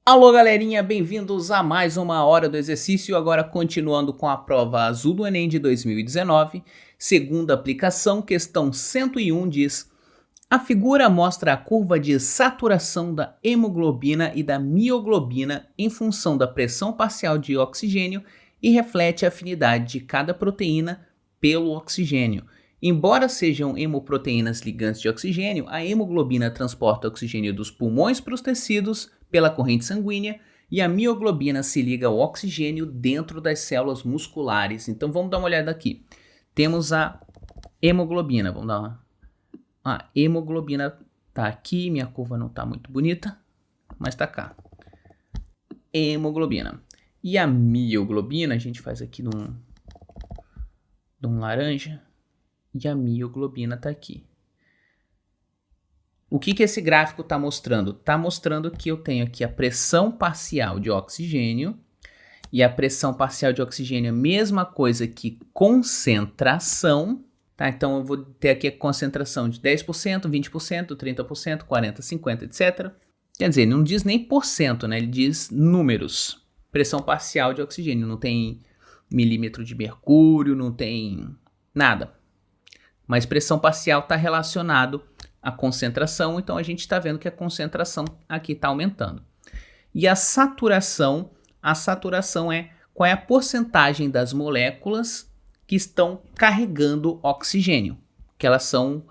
Alô galerinha, bem-vindos a mais uma hora do exercício, agora continuando com a prova azul do Enem de 2019, segunda aplicação, questão 101 diz: a figura mostra a curva de saturação da hemoglobina e da mioglobina em função da pressão parcial de oxigênio e reflete a afinidade de cada proteína pelo oxigênio. Embora sejam hemoproteínas ligantes de oxigênio, a hemoglobina transporta oxigênio dos pulmões para os tecidos pela corrente sanguínea e a mioglobina se liga ao oxigênio dentro das células musculares. Então vamos dar uma olhada aqui. Temos a hemoglobina, vamos dar uma... A hemoglobina tá aqui, minha curva não tá muito bonita, mas tá cá. Hemoglobina. E a mioglobina, a gente faz aqui num laranja, e a mioglobina tá aqui. O que esse gráfico está mostrando? Está mostrando que eu tenho aqui a pressão parcial de oxigênio, e a pressão parcial de oxigênio é a mesma coisa que concentração, tá? Então eu vou ter aqui a concentração de 10%, 20%, 30%, 40%, 50%, etc. Quer dizer, não diz nem porcento, né? Ele diz números. Pressão parcial de oxigênio, não tem milímetro de mercúrio, não tem nada. Mas pressão parcial está relacionado à concentração, então a gente está vendo que a concentração aqui está aumentando. E a saturação é qual é a porcentagem das moléculas que estão carregando oxigênio, que elas são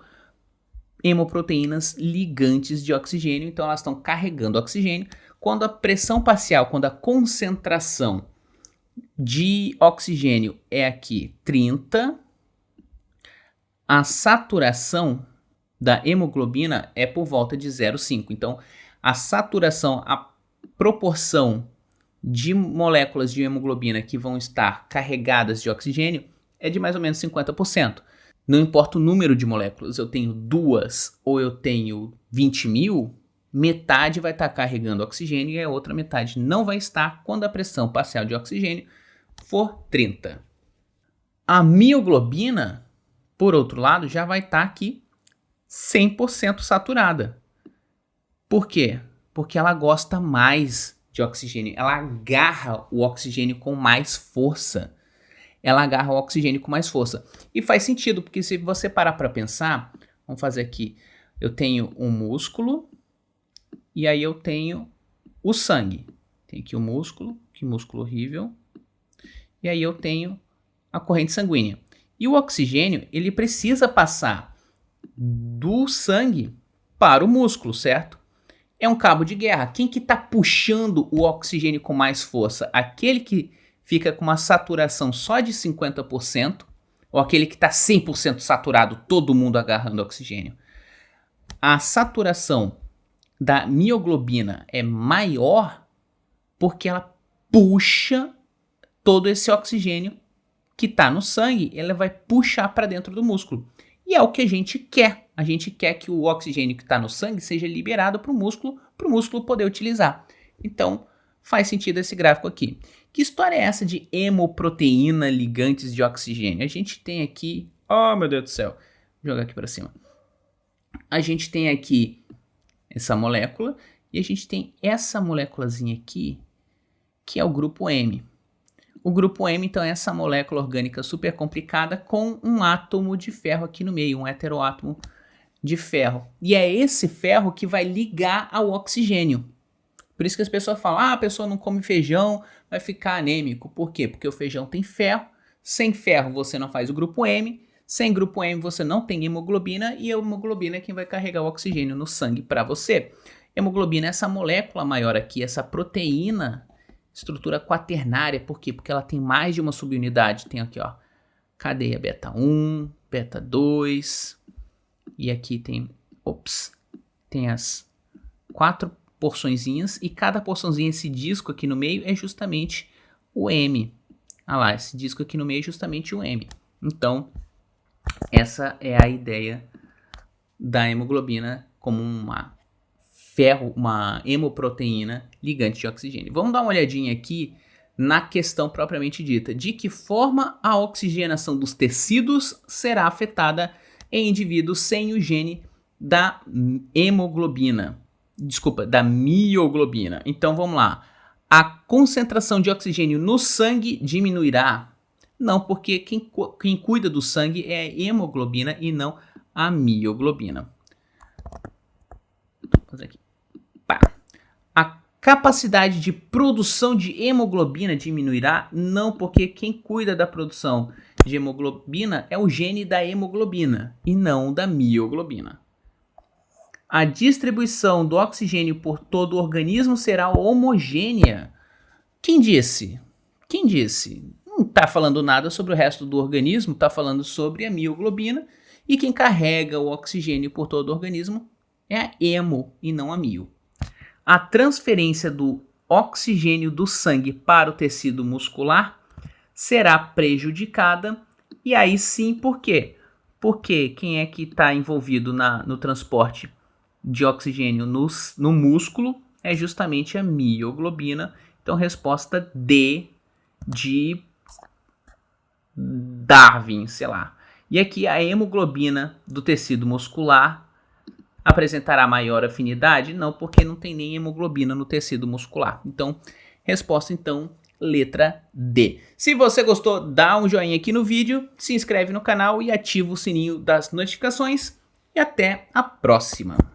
hemoproteínas ligantes de oxigênio, então elas estão carregando oxigênio. Quando a pressão parcial, quando a concentração de oxigênio é aqui 30, a saturação da hemoglobina é por volta de 0,5. Então, a saturação, a proporção de moléculas de hemoglobina que vão estar carregadas de oxigênio é de mais ou menos 50%. Não importa o número de moléculas, eu tenho 2 ou eu tenho 20 mil, metade vai estar carregando oxigênio e a outra metade não vai estar quando a pressão parcial de oxigênio for 30. A mioglobina, por outro lado, já vai estar aqui 100% saturada. Por quê? Porque ela gosta mais de oxigênio. Ela agarra o oxigênio com mais força. E faz sentido, porque se você parar para pensar, vamos fazer aqui. Eu tenho um músculo e aí eu tenho o sangue. Tem aqui o músculo, que músculo horrível. E aí eu tenho a corrente sanguínea. E o oxigênio, ele precisa passar do sangue para o músculo, certo? É um cabo de guerra. Quem que está puxando o oxigênio com mais força? Aquele que fica com uma saturação só de 50% ou aquele que está 100% saturado, todo mundo agarrando oxigênio? A saturação da mioglobina é maior porque ela puxa todo esse oxigênio que está no sangue, ela vai puxar para dentro do músculo. E é o que a gente quer. A gente quer que o oxigênio que está no sangue seja liberado para o músculo poder utilizar. Então, faz sentido esse gráfico aqui. Que história é essa de hemoproteína ligantes de oxigênio? A gente tem aqui... Oh, meu Deus do céu. Vou jogar aqui para cima. A gente tem aqui essa molécula e a gente tem essa moléculazinha aqui, que é o grupo M. O grupo M, então, é essa molécula orgânica super complicada com um átomo de ferro aqui no meio, um heteroátomo de ferro. E é esse ferro que vai ligar ao oxigênio. Por isso que as pessoas falam, a pessoa não come feijão, vai ficar anêmico. Por quê? Porque o feijão tem ferro, sem ferro você não faz o grupo M, sem grupo M você não tem hemoglobina, e a hemoglobina é quem vai carregar o oxigênio no sangue para você. Hemoglobina é essa molécula maior aqui, essa proteína, estrutura quaternária. Por quê? Porque ela tem mais de uma subunidade. Tem aqui, ó, cadeia beta 1, beta 2, e aqui tem, tem as 4 porçõezinhas, e cada porçãozinha, esse disco aqui no meio é justamente o M. Ah lá, esse disco aqui no meio é justamente o M. Então, essa é a ideia da hemoglobina como uma hemoproteína ligante de oxigênio. Vamos dar uma olhadinha aqui na questão propriamente dita. De que forma a oxigenação dos tecidos será afetada em indivíduos sem o gene da hemoglobina? Desculpa, da mioglobina. Então vamos lá. A concentração de oxigênio no sangue diminuirá? Não, porque quem cuida do sangue é a hemoglobina e não a mioglobina. Vou fazer aqui. Pá. A capacidade de produção de hemoglobina diminuirá? Não, porque quem cuida da produção de hemoglobina é o gene da hemoglobina e não da mioglobina. A distribuição do oxigênio por todo o organismo será homogênea? Quem disse? Quem disse? Não está falando nada sobre o resto do organismo, está falando sobre a mioglobina, e quem carrega o oxigênio por todo o organismo é a hemo e não a mio. A transferência do oxigênio do sangue para o tecido muscular será prejudicada, e aí sim, por quê? Porque quem é que está envolvido no transporte de oxigênio no músculo é justamente a mioglobina. Então, resposta D de Darwin, sei lá. E aqui a hemoglobina do tecido muscular apresentará maior afinidade? Não, porque não tem nem hemoglobina no tecido muscular. Então, resposta então, letra D. Se você gostou, dá um joinha aqui no vídeo, se inscreve no canal e ativa o sininho das notificações. E até a próxima!